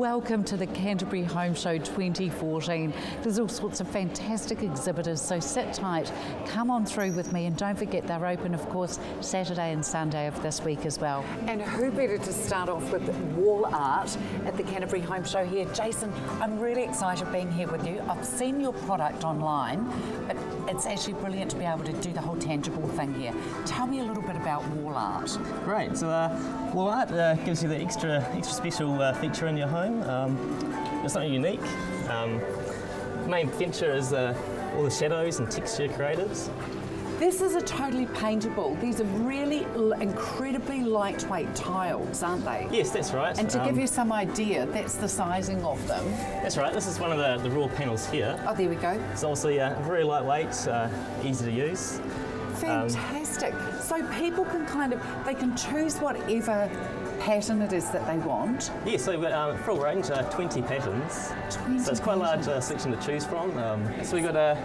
Welcome to the Canterbury Home Show 2014. There's all sorts of fantastic exhibitors, so sit tight, come on through with me, and don't forget they're open, of course, Saturday and Sunday of this week as well. And who better to start off with wall art at the Canterbury Home Show here? Jason, I'm really excited being here with you. I've seen your product online, but it's actually brilliant to be able to do the whole tangible thing here. Tell me a little bit about wall art. Great, so wall art gives you the extra special feature in your home. It's something unique. Main feature is all the shadows and texture created. This is a totally paintable. These are really incredibly lightweight tiles, aren't they? Yes, that's right. And to give you some idea, that's the sizing of them. That's right. This is one of the raw panels here. Oh, there we go. It's obviously very lightweight, easy to use. Fantastic. So people can they can choose whatever pattern it is that they want. Yeah, so we've got a full range, 20 patterns. 20 so it's quite a large selection to choose from. So we've got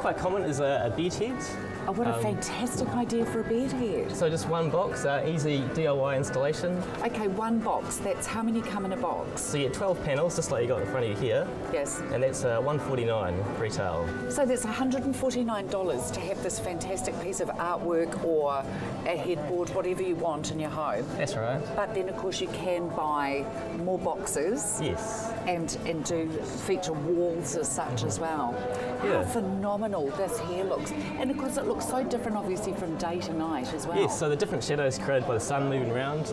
quite common is a bead head. Oh, what a fantastic idea for a bead head. So just one box, easy DIY installation. Okay, one box. That's how many come in a box? So you get 12 panels, just like you got in front of you here. Yes. And that's $149 retail. So that's $149 to have this fantastic piece of artwork or a headboard, whatever you want in your home. That's right. But then, of course, you can buy more boxes. Yes. And do feature walls as such as well. Yeah. How phenomenal this here looks. And of course it looks so different obviously from day to night as well. Yes, so the different shadows created by the sun moving around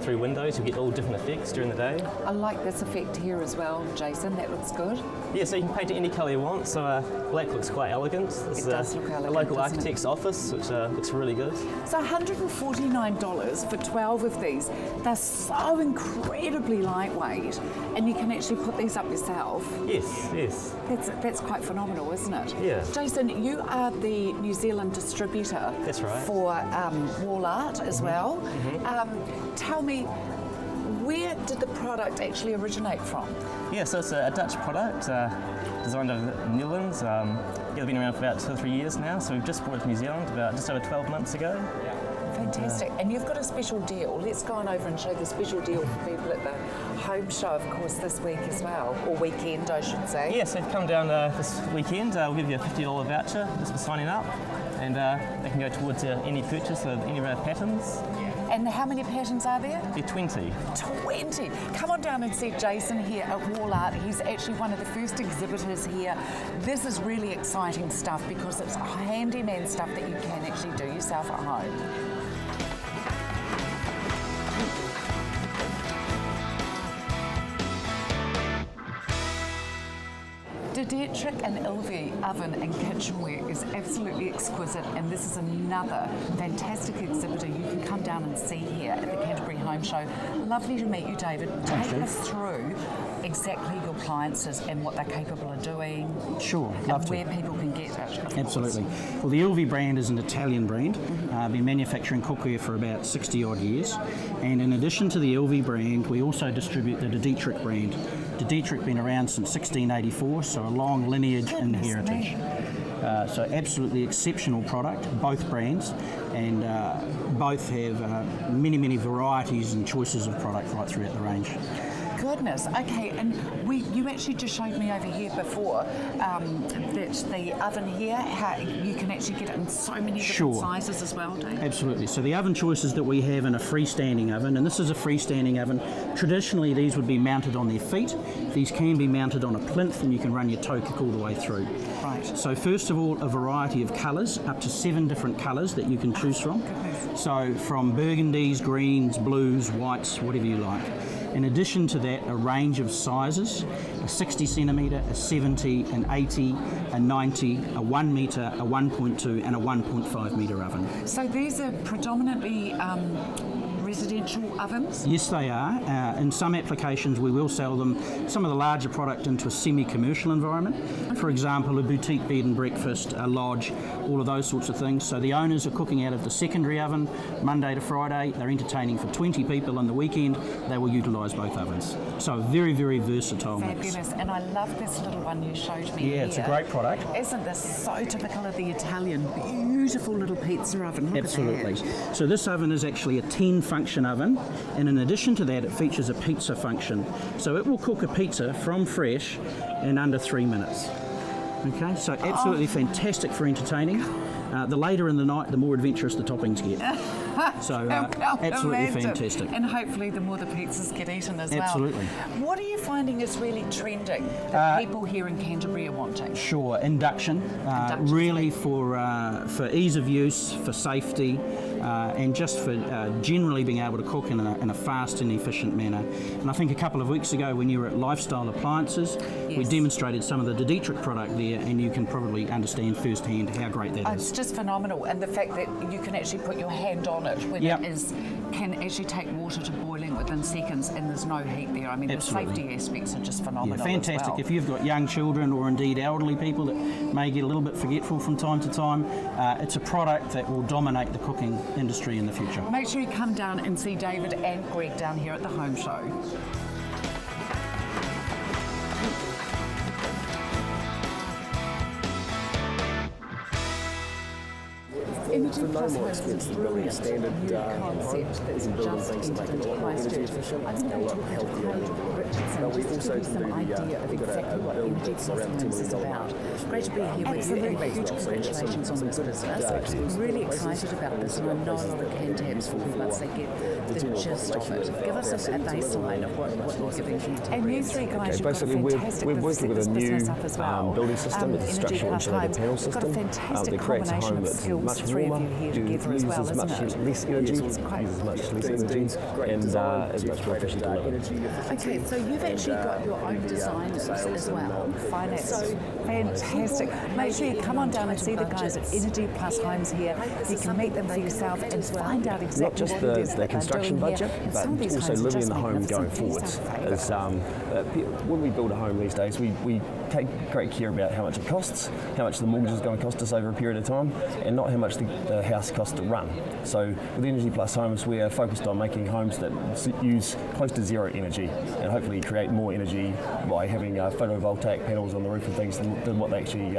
through windows, you get all different effects during the day. I like this effect here as well, Jason, that looks good. Yeah, so you can paint it any colour you want, so black looks quite elegant. This it does look elegant, a local architect's office, which looks really good. So $149 for 12 of these. They're so incredibly lightweight, and you can actually put these up yourself. Yes, yes. That's quite phenomenal, isn't it? Yeah. Jason, you are the New Zealand distributor. That's right. For wall art as well. Tell me, where did the product actually originate from? Yeah, so it's a Dutch product designed over the Netherlands. It's been around for about 2 or 3 years now, so we've just brought it to New Zealand about just over 12 months ago. Fantastic. And you've got a special deal. Let's go on over and show the special deal for people at the home show, of course, this week as well, or weekend, I should say. Yeah, so if you come down this weekend, we'll give you a $50 voucher just for signing up, and they can go towards any purchase of any of our patterns. And how many patterns are there? There are 20. 20! Come on down and see Jason here at Wall Art. He's actually one of the first exhibitors here. This is really exciting stuff because it's handyman stuff that you can actually do yourself at home. The Dietrich and Ilvi oven and kitchenware is absolutely exquisite, and this is another fantastic exhibitor you can come down and see here at the Canterbury Home Show. Lovely to meet you, David. Take us through exactly your appliances and what they're capable of doing. Sure, and love where to. people can get it. Absolutely. Well, the Ilvi brand is an Italian brand. Been manufacturing cookware for about 60 odd years. And in addition to the Ilvi brand, we also distribute the Dietrich brand. The Dietrich been around since 1684, so a long lineage and heritage. So absolutely exceptional product, both brands, and both have many, many varieties and choices of product right throughout the range. Goodness, okay, and you actually just showed me over here before that the oven here, how you can actually get it in so many different sizes as well, Dave. Absolutely. So the oven choices that we have in a freestanding oven, and this is a freestanding oven, traditionally these would be mounted on their feet. These can be mounted on a plinth and you can run your toe kick all the way through. Right. So first of all, a variety of colours, up to 7 different colours that you can choose from. So from burgundies, greens, blues, whites, whatever you like. In addition to that, a range of sizes, a 60 centimetre, a 70, an 80, a 90, a 1 metre, a 1.2 and a 1.5 metre oven. So these are predominantly residential ovens? Yes, they are. In some applications, we will sell them, some of the larger product into a semi-commercial environment. For example, a boutique bed and breakfast, a lodge, all of those sorts of things. So the owners are cooking out of the secondary oven Monday to Friday. They're entertaining for 20 people on the weekend. They will utilise both ovens. So a very, very versatile mix. Fabulous. And I love this little one you showed me here. Yeah, it's a great product. Isn't this so typical of the Italian? beautiful little pizza oven. Look Absolutely. at that. So this oven is actually a 10-function oven, and in addition to that, it features a pizza function. So it will cook a pizza from fresh in under 3 minutes. Okay, so absolutely fantastic for entertaining. The later in the night, the more adventurous the toppings get. So absolutely fantastic. And hopefully the more the pizzas get eaten as Absolutely. well. What are you finding is really trending that people here in Canterbury are wanting? Sure, induction. Really for ease of use, for safety, and just for generally being able to cook in a fast and efficient manner. And I think a couple of weeks ago when you were at Lifestyle Appliances, we Yes. demonstrated some of the Dietrich product there, and you can probably understand firsthand how great that It's is. just phenomenal, and the fact that you can actually put your hand on it when Yep. it can actually take water to boiling within seconds, and there's no heat there. I mean, Absolutely. the safety aspects are just Yeah, phenomenal. fantastic. As well. If you've got young children or indeed elderly people that may get a little bit forgetful from time to time, it's a product that will dominate the cooking industry in the future. Make sure you come down and see David and Greg down here at the home show. Energy Plus Homes is a brilliant new concept that's just entered into Christchurch. I'm going to talk to Craig Richardson just to give you some idea of exactly what Energy Plus Homes is about. Great to be here with you, and huge congratulations on this business. I'm really excited about this, and I know a lot of Cantabs will be once they get the gist of it. Give us a baseline of what you're giving Cantabs. And you three guys, you've got a fantastic we're working with a new building system. It's a structural insulated panel system got a fantastic that creates a combination home of that's skills, much the three of warmer, you here together as well, uses isn't much it? less energy, Uses much less energy, and is much more efficient to live in. Okay, so you've actually got your own designers as well, finance. Fantastic. Make sure you come on down and see the guys at Energy Plus Homes here. You can meet them for yourself and find out exactly Not just what it is the that they're construction doing budget, here. And but some of these also homes are living in just the home going magnificent. forwards. Please don't When we build a home these days, we take great care about how much it costs, how much the mortgage is going to cost us over a period of time, and not how much the house costs to run. So with Energy Plus Homes, we are focused on making homes that use close to zero energy and hopefully create more energy by having photovoltaic panels on the roof and things than what they actually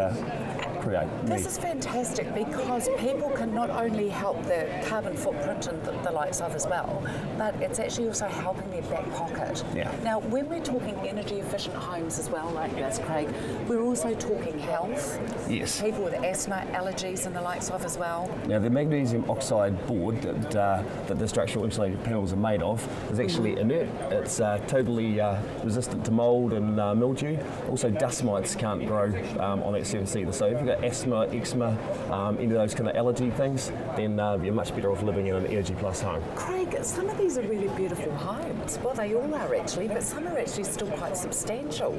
create. This is fantastic because people can not only help the carbon footprint and the likes of as well, but it's actually also helping their back pocket. Yeah. Now, when we're talking energy efficient homes as well, like this, Craig, we're also talking health. Yes. People with asthma, allergies, and the likes of as well. Now, the magnesium oxide board that the structural insulated panels are made of is actually inert. It's totally resistant to mould and mildew. Also, dust mites can't grow on that surface either. So if you've got asthma, eczema, any of those kind of allergy things, then you're much better off living in an Energy Plus home. Craig, some of these are really beautiful homes. Well, they all are actually, but some are actually still quite substantial.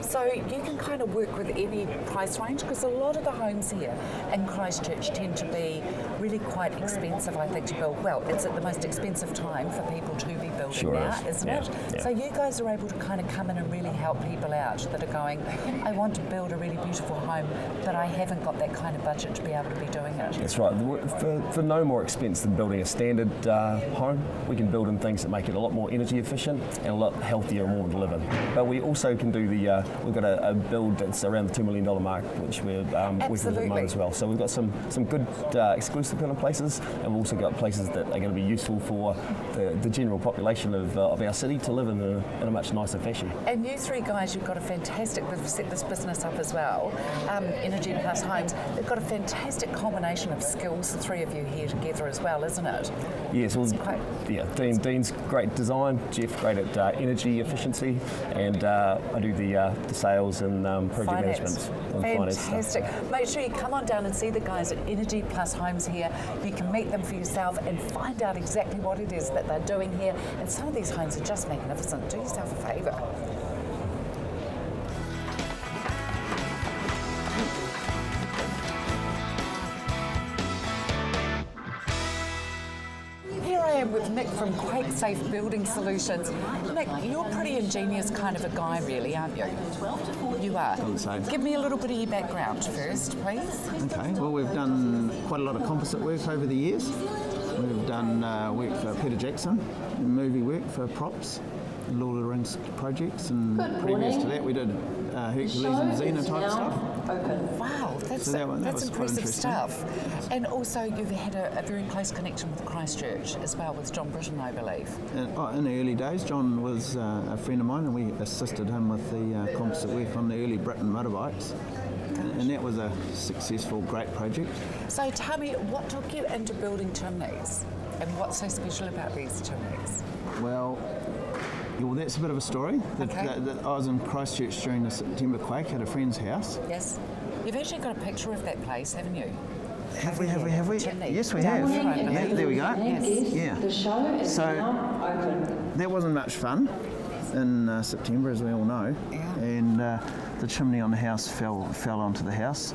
So you can kind of work with any price range because a lot of the homes here in Christchurch tend to be really quite expensive, I think, to build. Well, it's at the most expensive time for people to be building Sure now, is. isn't Yeah, it? yeah. So you guys are able to kind of come in and really help people out that are going, I want to build a really beautiful home, but I haven't got that kind of budget to be able to be doing it. That's right. For no more expense than building a standard home, we can build in things that make it a lot more energy efficient and a lot healthier and warmer to live in. But we also can do we've got a build that's around the $2 million mark, which we're working with at the moment as well. So we've got some good exclusive kind of places, and we've also got places that are going to be useful for the general population of our city to live in a much nicer fashion. And you three guys, you've got a fantastic, we've set this business up as well, Energy Plus Homes. They've got a fantastic combination of skills, the three of you here together as well, isn't it? Yes, well, Dean's great design, Jeff great at energy efficiency, and I do the sales and project management and finance stuff. Fantastic. Make sure you come on down and see the guys at Energy Plus Homes here. You can meet them for yourself and find out exactly what it is that they're doing here. And some of these homes are just magnificent. Do yourself a favour. Here I am with Nick from Quake Safe Building Solutions. Nick, you're a pretty ingenious kind of a guy, really, aren't you? You are. so. Give me a little bit of your background first, please. Okay, well, we've done quite a lot of composite work over the years. We've done work for Peter Jackson, movie work for props, Lord of the Rings projects, and previous to that we did Hercules and Xena type stuff. Wow, that's, So that was quite impressive interesting. stuff. And also you've had a very close connection with Christchurch as well, with John Britton, I believe. In the early days, John was a friend of mine, and we assisted him with the composite work on the early Britain motorbikes. And that was a successful, great project. So tell me, what took you into building chimneys? And what's so special about these chimneys? Well, that's a bit of a story. Okay. I was in Christchurch during the September quake at a friend's house. Yes. You've actually got a picture of that place, haven't you? Have we? Chimney. Yes, we have. Down Yeah, there we go. Yes. Yeah. The show is So now open. that wasn't much fun in September, as we all know. Yeah. And the chimney on the house fell onto the house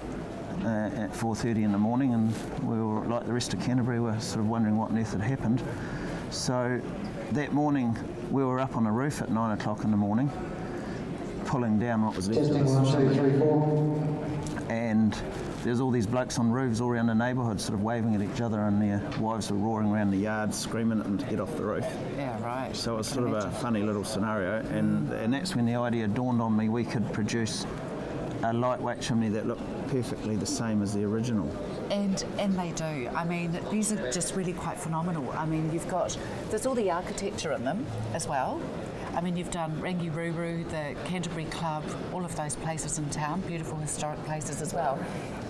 at 4:30 in the morning, and we were, like the rest of Canterbury, were sort of wondering what on earth had happened. So that morning we were up on the roof at 9 o'clock in the morning, pulling down what was left of Testing the 1, 2, chimney. 3, 4. And there's all these blokes on roofs all around the neighbourhood sort of waving at each other, and their wives were roaring around the yard screaming at them to get off the roof. Yeah, right. So it was sort of a funny little scenario, and that's when the idea dawned on me we could produce a lightweight chimney that looked perfectly the same as the original. And they do. I mean, these are just really quite phenomenal. I mean, there's all the architecture in them as well. I mean, you've done Rangiruru, the Canterbury Club, all of those places in town, beautiful historic places as well.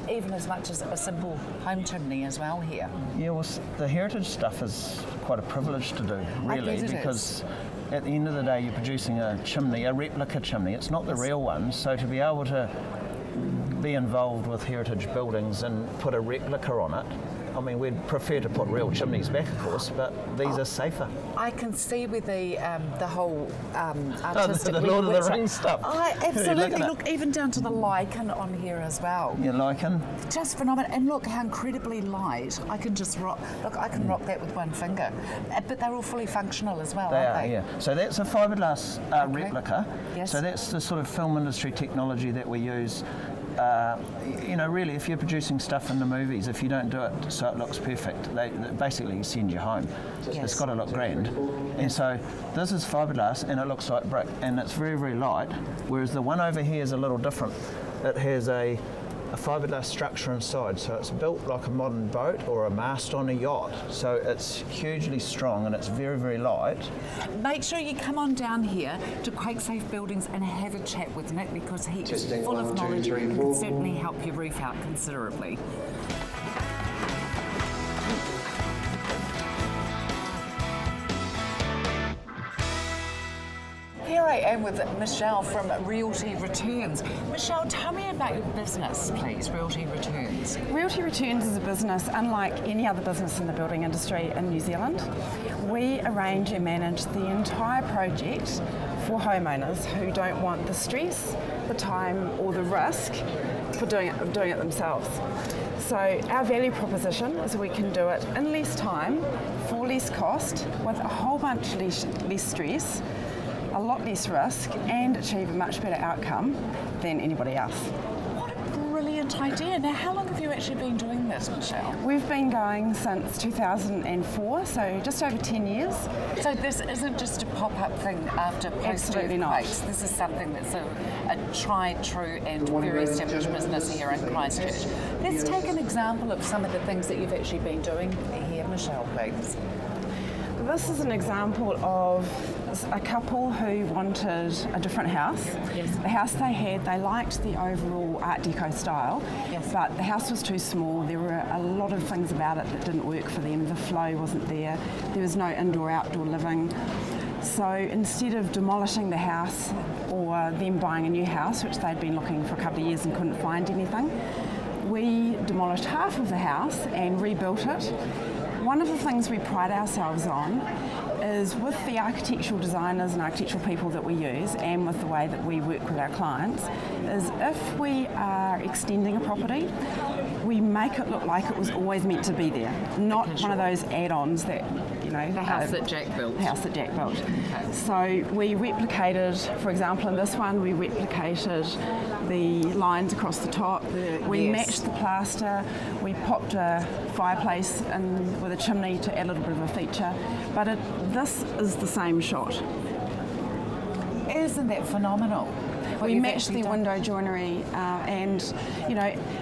Even as much as a simple home chimney as well here. Yeah, well, the heritage stuff is quite a privilege to do, really, bet it because at the end of the day you're producing a chimney, a replica chimney. It's not the real one, so to be able to be involved with heritage buildings and put a replica on it, I mean, we'd prefer to put real chimneys back, of course, but these are safer. I can see with the whole artistic... the Lord of the website. Rings stuff. Oh, absolutely. Looking at- Look, even down to the lichen on here as well. You lichen? Just phenomenal. And look how incredibly light. I can just rock. Look, I can rock that with one finger. But they're all fully functional as well, They aren't are, they? yeah. So that's a fiberglass replica. Yes. So that's the sort of film industry technology that we use. Really, if you're producing stuff in the movies, if you don't do it so it looks perfect, they basically send you home. Yes. It's got to look grand. And so this is fiberglass, and it looks like brick, and it's very, very light, whereas the one over here is a little different. It has a fiberglass structure inside, so it's built like a modern boat or a mast on a yacht. So it's hugely strong and it's very, very light. Make sure you come on down here to Quake Safe Buildings and have a chat with Nick, because he is Testing full of 1, 2, knowledge 3, and 4. can certainly help your roof out considerably. Here I am with Michelle from Realty Returns. Michelle, tell me about your business, please, Realty Returns. Realty Returns is a business unlike any other business in the building industry in New Zealand. We arrange and manage the entire project for homeowners who don't want the stress, the time or the risk for doing it themselves. So our value proposition is we can do it in less time, for less cost, with a whole bunch less stress, a lot less risk, and achieve a much better outcome than anybody else. What a brilliant idea. Now, how long have you actually been doing this, Michelle? We've been going since 2004, so just over 10 years. So this isn't just a pop-up thing after Absolutely not. post-earthquakes. This is something that's a tried, true and very established business here in Christchurch. Let's take an example of some of the things that you've actually been doing here, Michelle, please. This is an example of a couple who wanted a different house. Yes. The house they had, they liked the overall Art Deco style, Yes. but the house was too small. There were a lot of things about it that didn't work for them. The flow wasn't there. There was no indoor-outdoor living. So instead of demolishing the house or them buying a new house, which they'd been looking for a couple of years and couldn't find anything, we demolished half of the house and rebuilt it. One of the things we pride ourselves on is with the architectural designers and architectural people that we use, and with the way that we work with our clients, is if we are extending a property, we make it look like it was always meant to be there, not one of those add-ons that, you know... The house that Jack built. The house that Jack built. So we replicated, for example, in this one, we replicated the lines across the top. We yes. matched the plaster. We popped a fireplace in with a chimney to add a little bit of a feature. But this is the same shot. Isn't that phenomenal? What We you've match actually the done. window joinery, and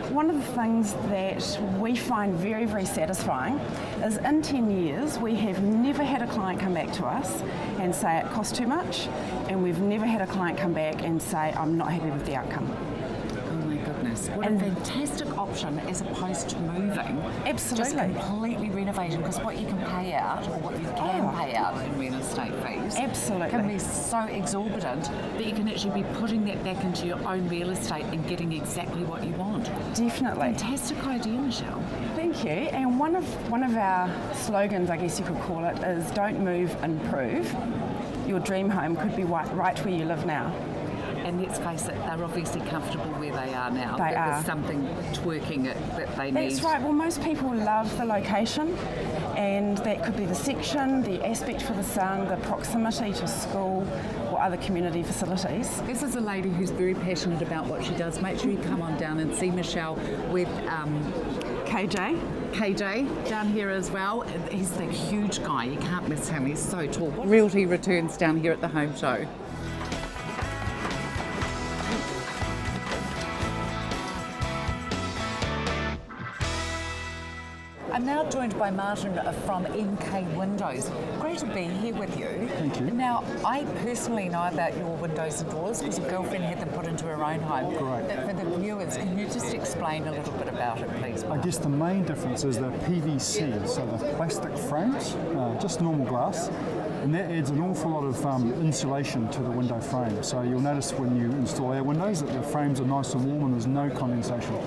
one of the things that we find very, very satisfying is in 10 years we have never had a client come back to us and say it costs too much, and we've never had a client come back and say I'm not happy with the outcome. Oh my goodness, what And- a fantastic option as opposed to moving. Absolutely. Just completely renovating, because what you can pay out, or what you can pay out in real estate fees, Absolutely. can be so exorbitant that you can actually be putting that back into your own real estate and getting exactly what you want. Definitely. Fantastic idea, Michelle. Thank you. And one of our slogans, I guess you could call it, is don't move, improve. Your dream home could be right where you live now. And let's face it, they're obviously comfortable where they are now. They but are. There's something twerking it that they need. That's right. Well, most people love the location, and that could be the section, the aspect for the sun, the proximity to school or other community facilities. This is a lady who's very passionate about what she does. Make sure you come on down and see Michelle with KJ down here as well. He's the huge guy. You can't miss him. He's so tall. Realty returns down here at the home show. I'm now joined by Martin from MK Windows. Great to be here with you. Thank you. Now, I personally know about your windows and doors because a girlfriend had them put into her own home. Great. But for the viewers, can you just explain a little bit about it, please? I guess the main difference is the PVC, so the plastic frames, just normal glass, and that adds an awful lot of insulation to the window frame. So you'll notice when you install our windows that the frames are nice and warm and there's no condensation.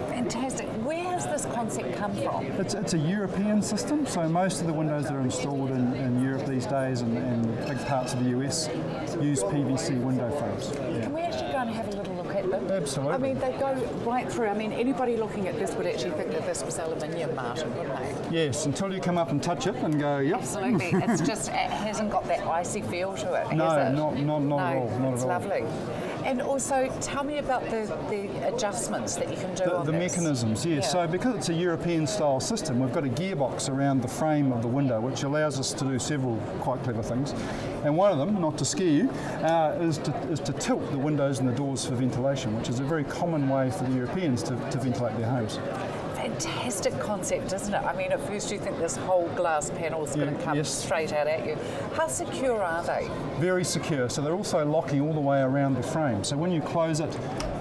Fantastic. Where has this concept come from? It's a European system, so most of the windows that are installed in Europe these days and big parts of the US use PVC window frames. Yeah. Can we actually go and have a little look at them? Absolutely. I mean, they go right through. I mean, anybody looking at this would actually think that this was aluminium, Martin, wouldn't they? Yes, until you come up and touch it and go, yep. Absolutely. It's just, it hasn't got that icy feel to it, No, has it? not at all, not it's at all. lovely. And also, tell me about the adjustments that you can do on The this. mechanisms, yes. Yeah. So because it's a European style system, we've got a gearbox around the frame of the window, which allows us to do several quite clever things. And one of them, not to scare you, is to tilt the windows and the doors for ventilation, which is a very common way for the Europeans to ventilate their homes. Fantastic concept, isn't it? I mean, at first you think this whole glass panel is going to come yes. straight out at you. How secure are they? Very secure. So they're also locking all the way around the frame. So when you close it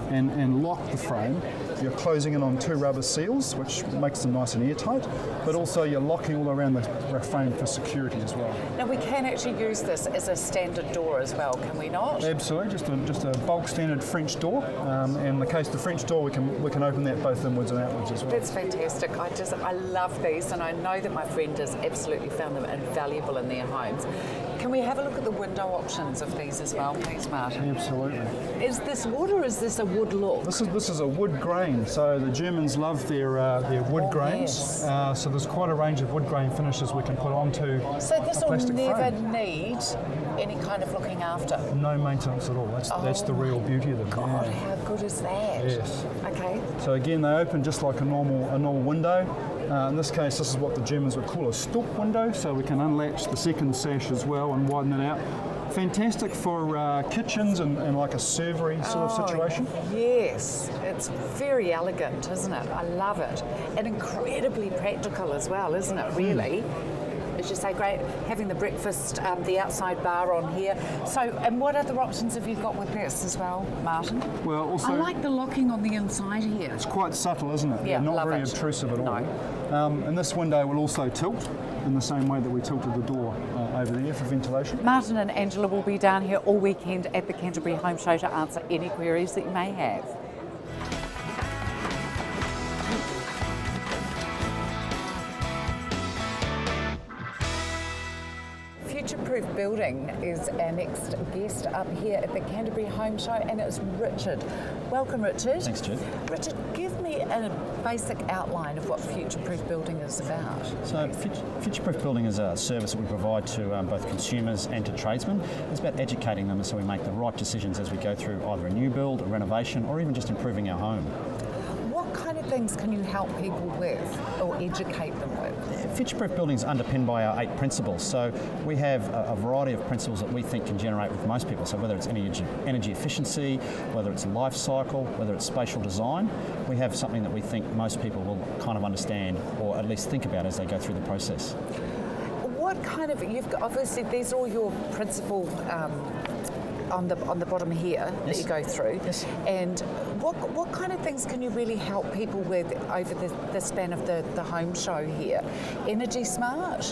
and lock the frame, you're closing it on two rubber seals, which makes them nice and airtight, but also you're locking all around the frame for security as well. Now, we can actually use this as a standard door as well, can we not? Absolutely, just a bulk standard French door. In the case of the French door, we can open that both inwards and outwards as well. That's fantastic. I love these, and I know that my friend has absolutely found them invaluable in their homes. Can we have a look at the window options of these as well, please, Martin? Absolutely. Is this wood or is this a wood look? This is a wood grain. So the Germans love their wood grains. yes. So there's quite a range of wood grain finishes we can put onto So this a will plastic never frame. need any kind of looking after. No maintenance at all. That's the real beauty of them. God, yeah. how good is that? Yes. Okay. So again, they open just like a normal window. In this case, this is what the Germans would call a Stuck window, so we can unlatch the second sash as well and widen it out. Fantastic for kitchens and like a servery sort of situation. Yes, it's very elegant, isn't it? I love it. And incredibly practical as well, isn't it, really? As you say, great having the breakfast, the outside bar on here. So, and what other options have you got with this as well, Martin? Well, also I like the locking on the inside here. it's quite subtle, isn't it? Yeah, Not love very it. obtrusive at all. No. And this window will also tilt in the same way that we tilted the door over there for ventilation. Martin and Angela will be down here all weekend at the Canterbury Home Show to answer any queries that you may have. Future-proof building is our next guest up here at the Canterbury Home Show, and it's Richard. Welcome, Richard. Thanks, Jude. Richard, give me a basic outline of what future-proof building is about. So, future-proof building is a service that we provide to both consumers and to tradesmen. It's about educating them so we make the right decisions as we go through either a new build, a renovation, or even just improving our home. What kind of things can you help people with or educate them with? Future-proof building is underpinned by our 8 principles. So we have a variety of principles that we think can generate with most people. So whether it's energy efficiency, whether it's life cycle, whether it's spatial design, we have something that we think most people will kind of understand or at least think about as they go through the process. What kind of, you've got, obviously these are all your principal on the bottom here that you go through. Yes. And what kind of things can you really help people with over the span of the home show here? Energy smart,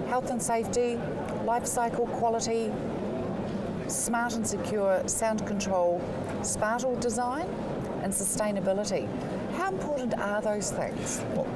health and safety, life cycle quality, smart and secure sound control, spatial design and sustainability. How important are those things? Well,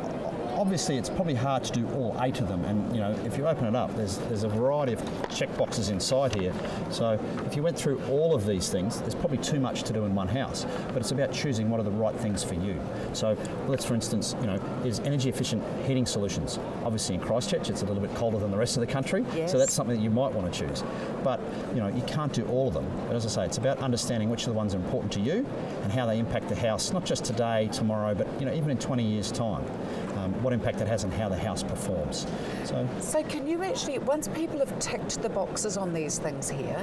obviously, it's probably hard to do all 8 of them, and if you open it up, there's a variety of check boxes inside here. So if you went through all of these things, there's probably too much to do in one house. But it's about choosing what are the right things for you. So let's, for instance, is energy efficient heating solutions. Obviously, in Christchurch, it's a little bit colder than the rest of the country, yes. So that's something that you might want to choose. But you can't do all of them. But as I say, it's about understanding which of the ones are important to you and how they impact the house, not just today, tomorrow, but even in 20 years' time. What impact it has on how the house performs. So can you actually, once people have ticked the boxes on these things here,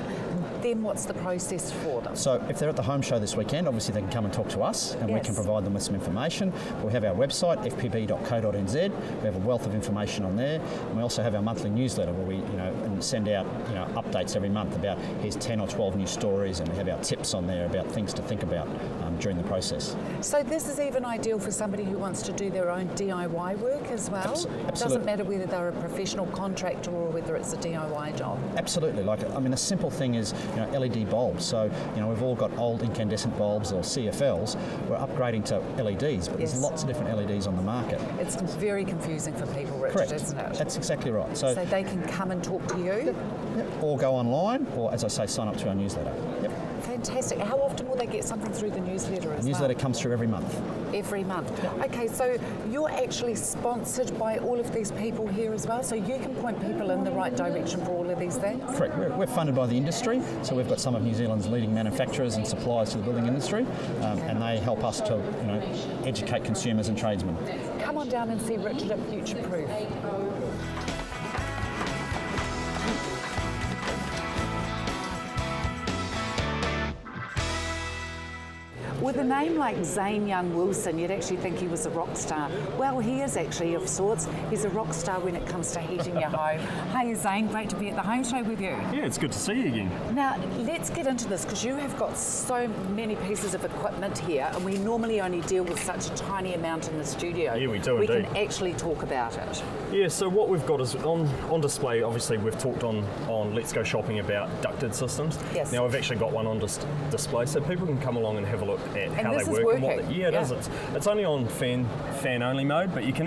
then what's the process for them? So if they're at the home show this weekend, obviously they can come and talk to us and we Yes. can provide them with some information. We have our website, fpb.co.nz. We have a wealth of information on there. And we also have our monthly newsletter where we and send out updates every month about here's 10 or 12 new stories, and we have our tips on there about things to think about during the process. So this is even ideal for somebody who wants to do their own DIY work as well? Absolutely. It doesn't matter whether they're a professional contractor or whether it's a DIY job? Absolutely. A simple thing is LED bulbs. So we've all got old incandescent bulbs or CFLs. We're upgrading to LEDs, but Yes. there's lots of different LEDs on the market. It's very confusing for people, Richard, Correct. isn't it? That's exactly right. So they can come and talk to you? or go online, or as I say, sign up to our newsletter. Yep. Fantastic. How often will they get something through the newsletter as The newsletter well? comes through every month. Every month. Okay, so you're actually sponsored by all of these people here as well, so you can point people in the right direction for all of these things? Correct. We're funded by the industry, so we've got some of New Zealand's leading manufacturers and suppliers to the building industry, and they help us to educate consumers and tradesmen. Come on down and see Richard at Future Proof. With a name like Zane Young Wilson, you'd actually think he was a rock star. Well, he is actually of sorts. He's a rock star when it comes to heating your home. Hey Zane, great to be at the home show with you. Yeah, it's good to see you again. Now, let's get into this because you have got so many pieces of equipment here and we normally only deal with such a tiny amount in the studio. Yeah, we do We indeed. can actually talk about it. Yeah, so what we've got is on display, obviously we've talked on Let's Go Shopping about ducted systems. Yes. Now we've actually got one on display so people can come along and have a look at how this they is work. And working. it is. It's only on fan only mode, but you can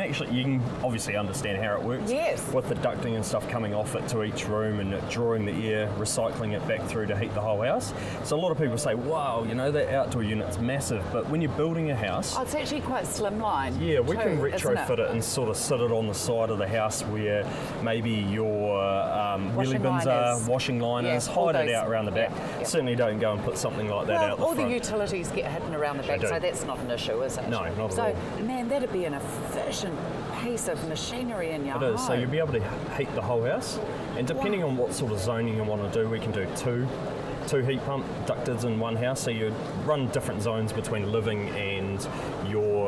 obviously understand how it works. Yes. With the ducting and stuff coming off it to each room and it drawing the air, recycling it back through to heat the whole house. So a lot of people say, wow, that outdoor unit's massive, but when you're building a house, Oh, it's actually quite slimline. yeah, we too, can isn't retrofit it and sort of sit it on the side of the house where maybe your wheelie bins are, washing liners, Yeah, all hide it those- out around the back. yeah, yeah. Certainly don't go and put something like that Well, out the all front. the utilities get hidden around the back, do. so that's not an issue, is it? No, not at all. So, man, that'd be an efficient piece of machinery in your It home. is, so you'll be able to heat the whole house, and depending on what sort of zoning you want to do, we can do two heat pump ducteds in one house, so you run different zones between living and your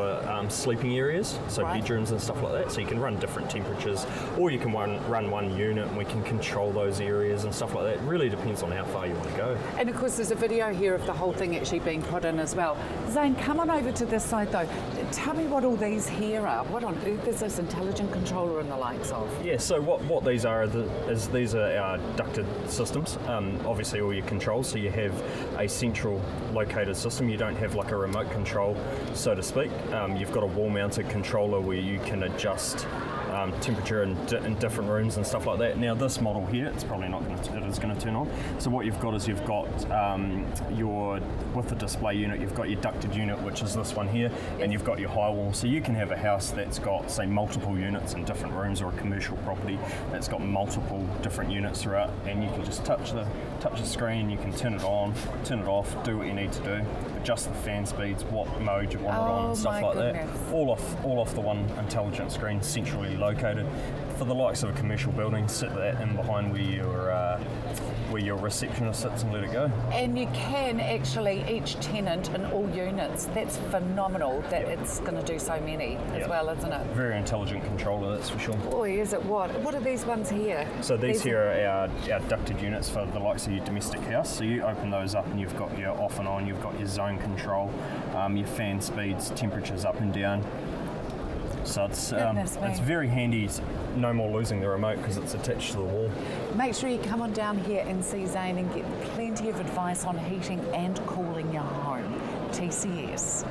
sleeping areas, so Right. bedrooms and stuff like that, so you can run different temperatures, or you can run one unit and we can control those areas and stuff like that. It really depends on how far you want to go. And of course, there's a video here of the whole thing actually being put in as well. Zane, come on over to this side though. Tell me what all these here are. What on earth is this intelligent controller and the likes of? Yeah, so what these are is these are our ducted systems. Obviously, all your controls. So you have a central located system. You don't have like a remote control, so to speak. You've got a wall-mounted controller where you can adjust temperature in different rooms and stuff like that. Now this model here, it's probably not going to, it is going to turn on. So what you've got is you've got with the display unit, you've got your ducted unit, which is this one here, and you've got your high wall. So you can have a house that's got, say, multiple units in different rooms, or a commercial property that's got multiple different units throughout, and you can just touch the screen, you can turn it on, turn it off, do what you need to do. adjust the fan speeds, what mode you want it on, and stuff my like goodness. that. All off the one intelligent screen, centrally located. For the likes of a commercial building, sit that in behind where your receptionist sits and let it go. And you can actually, each tenant in all units, that's phenomenal that it's going to do so many as Yep. well, isn't it? Very intelligent controller, that's for sure. Boy, is it what? What are these ones here? So these here are our ducted units for the likes of your domestic house. So you open those up and you've got your off and on, you've got your zone control, your fan speeds, temperatures up and down. So it's very handy. It's no more losing the remote because it's attached to the wall. Make sure you come on down here and see Zane and get plenty of advice on heating and cooling your home. TCS.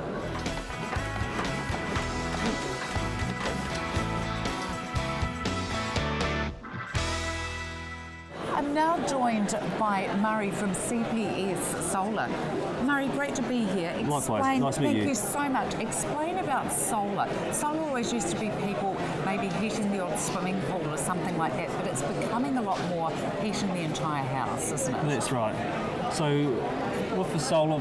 I'm now joined by Murray from CPS Solar. Murray, great to be here. Likewise, nice to meet you. Thank you so much. Explain about solar. Solar always used to be people maybe heating the odd swimming pool or something like that, but it's becoming a lot more heating the entire house, isn't it? That's right. So with the solar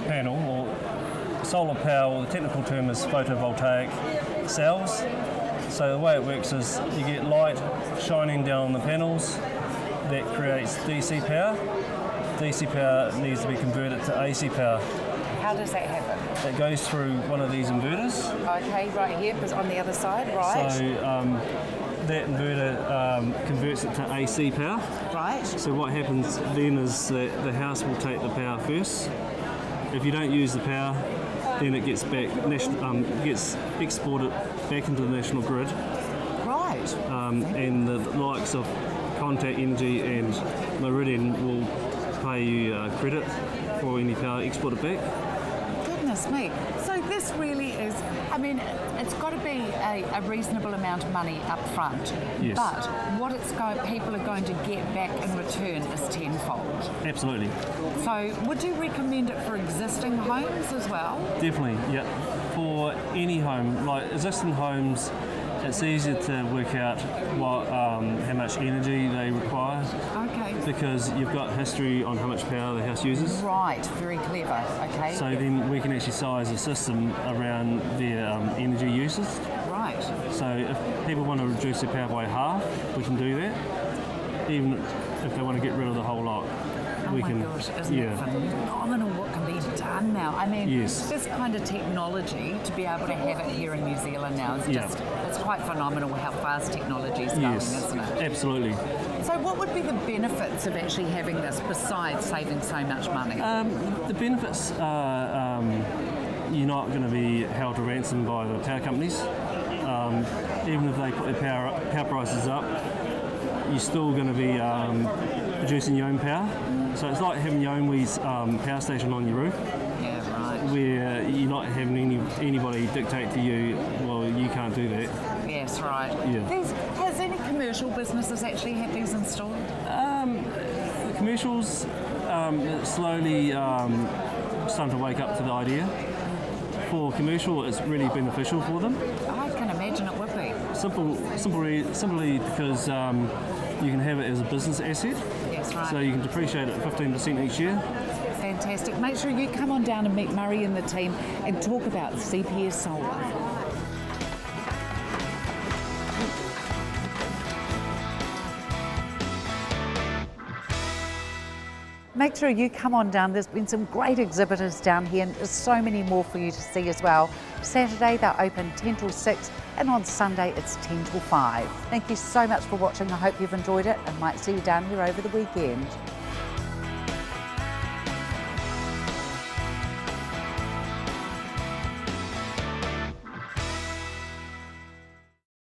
panel, or solar power, the technical term is photovoltaic cells. So the way it works is you get light shining down on the panels. That creates DC power. DC power needs to be converted to AC power. How does that happen? It goes through one of these inverters. Okay, right here, because on the other side, right? So that inverter converts it to AC power. Right. So what happens then is that the house will take the power first. If you don't use the power, then it gets gets exported back into the national grid. Right. And the likes of Contact Energy and Meridian will pay you credit for any power exported back. Goodness me. So this really is, I mean, it's got to be a reasonable amount of money up front. Yes. But what people are going to get back in return is tenfold. Absolutely. So would you recommend it for existing homes as well? Definitely, yeah. For any home, like existing homes, it's easier to work out how much energy they require. Okay. Because you've got history on how much power the house uses. Right, very clever. Okay. So then we can actually size a system around their energy uses. Right. So if people want to reduce their power by half, we can do that. Even if they want to get rid of the whole lot. Oh my gosh, isn't it phenomenal what can be done now? I mean, this kind of technology, to be able to have it here in New Zealand now, is just, it's quite phenomenal how fast technology is going, isn't it? Absolutely. So what would be the benefits of actually having this besides saving so much money? The benefits are you're not going to be held to ransom by the power companies. Even if they put their power prices up, you're still going to be producing your own power. So it's like having your own power station on your roof. Yeah, right. Where you're not having anybody dictate to you, well, you can't do that. Yes, right. Yeah. Has any commercial businesses actually had these installed? The commercials slowly starting to wake up to the idea. For commercial, it's really beneficial for them. I can imagine it would be. Simply because you can have it as a business asset. Yes, right. So you can depreciate it 15% each year. Fantastic. Make sure you come on down and meet Murray and the team and talk about CPS Solar. Make sure you come on down. There's been some great exhibitors down here and there's so many more for you to see as well. Saturday they're open 10 till 6 and on Sunday it's 10 till 5. Thank you so much for watching. I hope you've enjoyed it and might see you down here over the weekend.